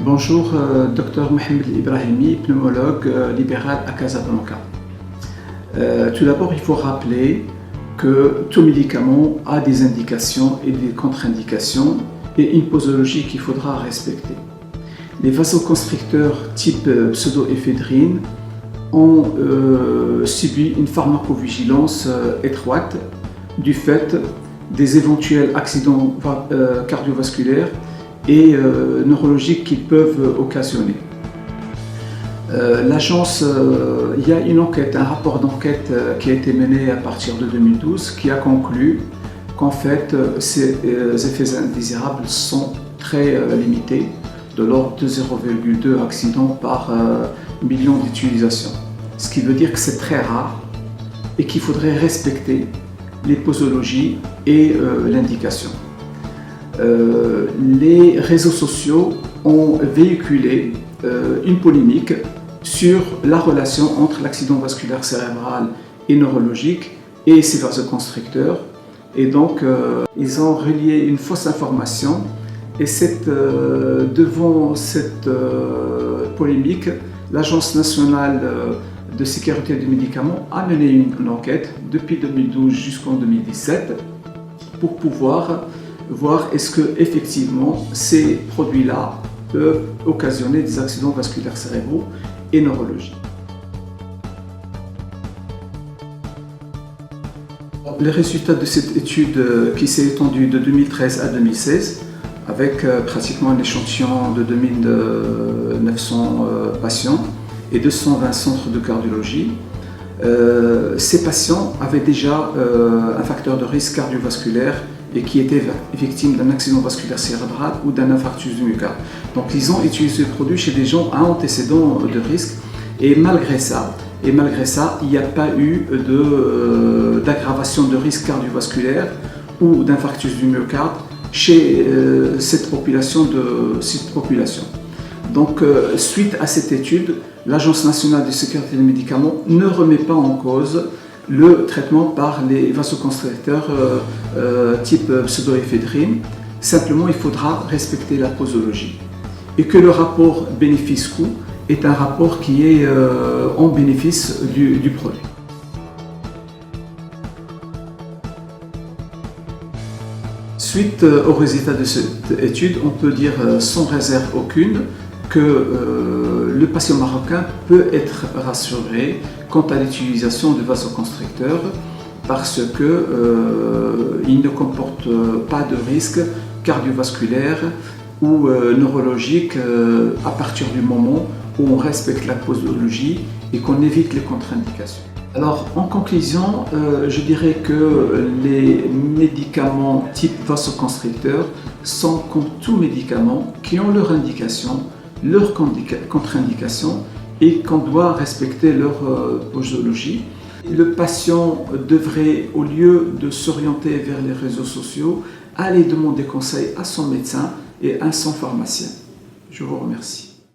Bonjour, Dr Mohamed Ibrahimi, pneumologue libéral à Casablanca. Tout d'abord, il faut rappeler que tout médicament a des indications et des contre-indications et une posologie qu'il faudra respecter. Les vasoconstricteurs type pseudoéphédrine ont subi une pharmacovigilance étroite du fait des éventuels accidents cardiovasculaires et neurologiques qu'ils peuvent occasionner. L'agence, il y a une enquête, un rapport d'enquête qui a été mené à partir de 2012 qui a conclu qu'en fait ces effets indésirables sont très limités, de l'ordre de 0,2 accidents par million d'utilisations. Ce qui veut dire que c'est très rare et qu'il faudrait respecter les posologies et l'indication. Les réseaux sociaux ont véhiculé une polémique sur la relation entre l'accident vasculaire cérébral et neurologique et ces vasoconstricteurs. Et donc, ils ont relié une fausse information. Et devant cette polémique, l'Agence nationale de sécurité des médicaments a mené une enquête depuis 2012 jusqu'en 2017 pour pouvoir voir est-ce que effectivement ces produits-là peuvent occasionner des accidents vasculaires cérébraux et neurologiques. Les résultats de cette étude qui s'est étendue de 2013 à 2016 avec pratiquement un échantillon de 2900 patients et 220 centres de cardiologie. Ces patients avaient déjà un facteur de risque cardiovasculaire et qui étaient victimes d'un accident vasculaire cérébral ou d'un infarctus du myocarde. Donc ils ont utilisé le produit chez des gens à antécédent de risque et malgré ça, il n'y a pas eu d'aggravation de risque cardiovasculaire ou d'infarctus du myocarde chez cette population. Donc, suite à cette étude, l'Agence nationale de sécurité des médicaments ne remet pas en cause le traitement par les vasoconstricteurs type pseudoéphédrine. Simplement, il faudra respecter la posologie. Et que le rapport bénéfice-coût est un rapport qui est en bénéfice du produit. Suite aux résultats de cette étude, on peut dire sans réserve aucune que le patient marocain peut être rassuré quant à l'utilisation de vasoconstricteurs parce qu'il ne comporte pas de risque cardiovasculaire ou neurologique à partir du moment où on respecte la posologie et qu'on évite les contre-indications. Alors, en conclusion, je dirais que les médicaments type vasoconstricteur sont comme tout médicament qui ont leur indication, leur contre-indication et qu'on doit respecter leur posologie. Le patient devrait, au lieu de s'orienter vers les réseaux sociaux, aller demander conseil à son médecin et à son pharmacien. Je vous remercie.